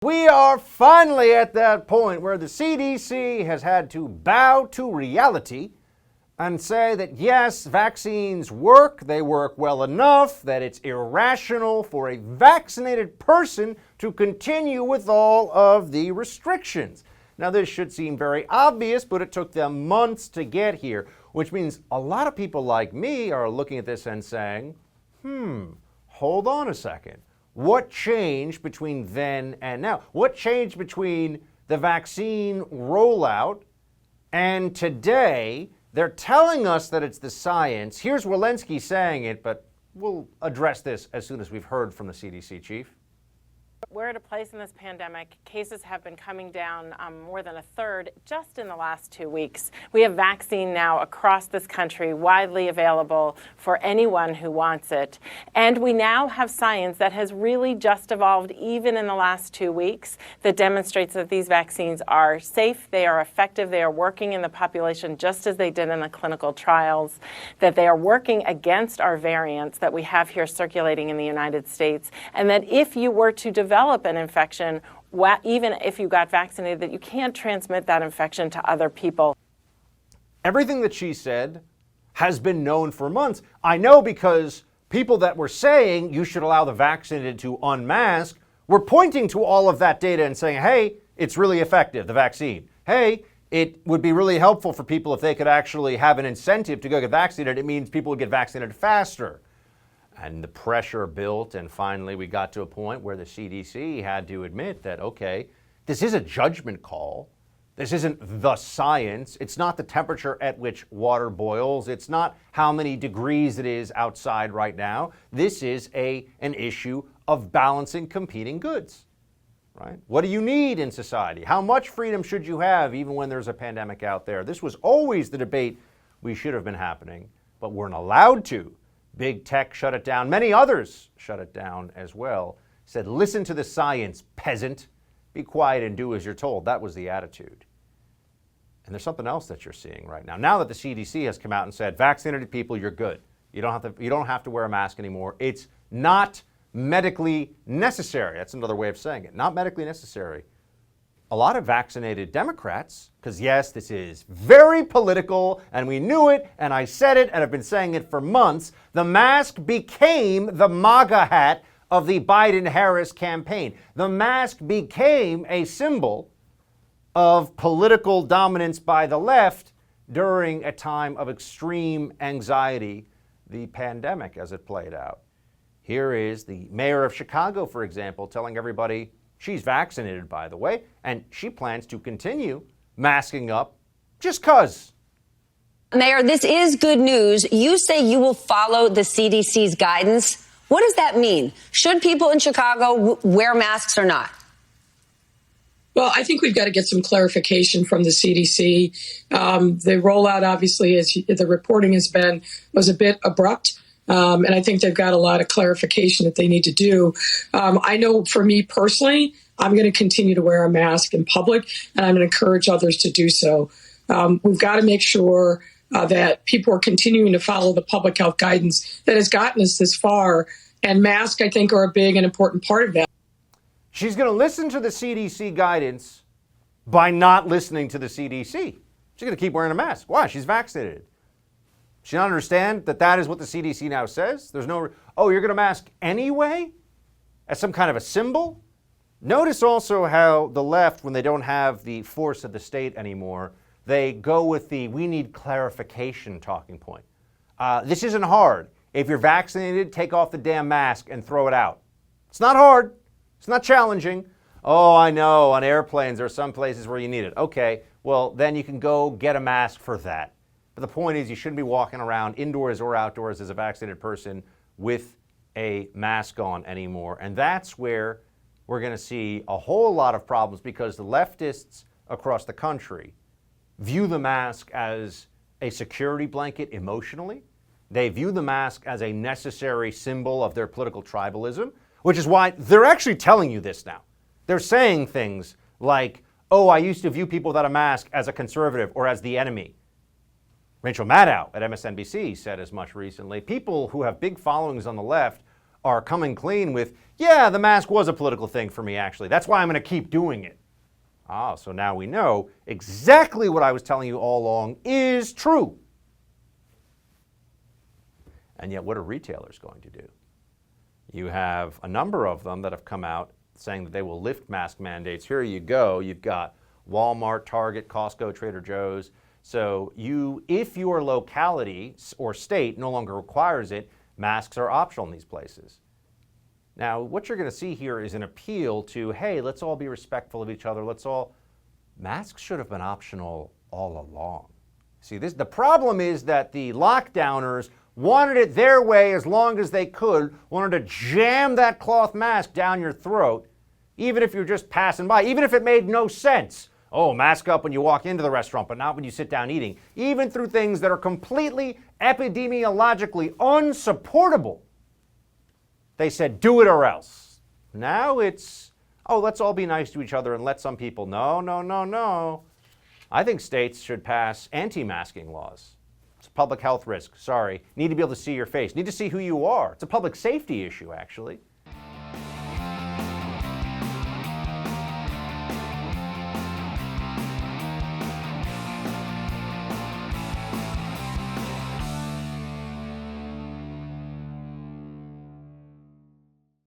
We are finally at that point where the CDC has had to bow to reality and say that yes, vaccines work, they work well enough, that it's irrational for a vaccinated person to continue with all of the restrictions. Now, this should seem very obvious, but it took them months to get here, which means a lot of people like me are looking at this and saying, hold on a second. What changed between then and now? What changed between the vaccine rollout and today? They're telling us that it's the science. Here's Walensky saying it, but we'll address this as soon as we've heard from the CDC chief. We're at a place in this pandemic, cases have been coming down more than a third just in the last 2 weeks. We have vaccine now across this country, widely available for anyone who wants it. And we now have science that has really just evolved even in the last 2 weeks that demonstrates that these vaccines are safe, they are effective, they are working in the population just as they did in the clinical trials, that they are working against our variants that we have here circulating in the United States, and that if you were to develop an infection, even if you got vaccinated, that you can't transmit that infection to other people. Everything that she said has been known for months. I know because people that were saying you should allow the vaccinated to unmask were pointing to all of that data and saying, hey, it's really effective, the vaccine. Hey, it would be really helpful for people if they could actually have an incentive to go get vaccinated. It means people would get vaccinated faster. And the pressure built, and finally we got to a point where the CDC had to admit that, okay, this is a judgment call. This isn't the science. It's not the temperature at which water boils. It's not how many degrees it is outside right now. This is an issue of balancing competing goods, right? What do you need in society? How much freedom should you have even when there's a pandemic out there? This was always the debate we should have been happening, but weren't allowed to. Big tech shut it down. Many others shut it down as well. Said, listen to the science, peasant. Be quiet and do as you're told. That was the attitude. And there's something else that you're seeing right now. Now that the CDC has come out and said, vaccinated people, you're good. You don't have to wear a mask anymore. It's not medically necessary. That's another way of saying it. Not medically necessary. A lot of vaccinated Democrats, because yes, this is very political, and we knew it, and I said it, and I've been saying it for months, the mask became the MAGA hat of the Biden-Harris campaign. The mask became a symbol of political dominance by the left during a time of extreme anxiety, the pandemic as it played out. Here is the mayor of Chicago, for example, telling everybody, she's vaccinated, by the way, and she plans to continue masking up just 'cause. Mayor, this is good news. You say you will follow the CDC's guidance. What does that mean? Should people in Chicago wear masks or not? Well, I think we've got to get some clarification from the CDC. The rollout, obviously, as the reporting has been, was a bit abrupt. And I think they've got a lot of clarification that they need to do. I know for me personally, I'm going to continue to wear a mask in public, and I'm going to encourage others to do so. We've got to make sure that people are continuing to follow the public health guidance that has gotten us this far. And masks, I think, are a big and important part of that. She's going to listen to the CDC guidance by not listening to the CDC. She's going to keep wearing a mask. Why? She's vaccinated. She don't understand that that is what the CDC now says? There's no, you're going to mask anyway? As some kind of a symbol? Notice also how the left, when they don't have the force of the state anymore, they go with the we need clarification talking point. This isn't hard. If you're vaccinated, take off the damn mask and throw it out. It's not hard. It's not challenging. Oh, I know, on airplanes there are some places where you need it. Okay, well, then you can go get a mask for that. But the point is you shouldn't be walking around indoors or outdoors as a vaccinated person with a mask on anymore. And that's where we're going to see a whole lot of problems because the leftists across the country view the mask as a security blanket emotionally. They view the mask as a necessary symbol of their political tribalism, which is why they're actually telling you this now. They're saying things like, oh, I used to view people without a mask as a conservative or as the enemy. Rachel Maddow at MSNBC said as much recently. People who have big followings on the left are coming clean with, yeah, the mask was a political thing for me, actually. That's why I'm going to keep doing it. Ah, so now we know exactly what I was telling you all along is true. And yet, what are retailers going to do? You have a number of them that have come out saying that they will lift mask mandates. Here you go. You've got Walmart, Target, Costco, Trader Joe's. So if your locality or state no longer requires it, masks are optional in these places. Now, what you're going to see here is an appeal to, hey, let's all be respectful of each other. Masks should have been optional all along. See, the problem is that the lockdowners wanted it their way as long as they could, wanted to jam that cloth mask down your throat, even if you're just passing by, even if it made no sense. Oh, mask up when you walk into the restaurant, but not when you sit down eating. Even through things that are completely epidemiologically unsupportable. They said, do it or else. Now it's, oh, let's all be nice to each other and let some people, no. I think states should pass anti-masking laws. It's a public health risk, sorry. Need to be able to see your face. Need to see who you are. It's a public safety issue, actually.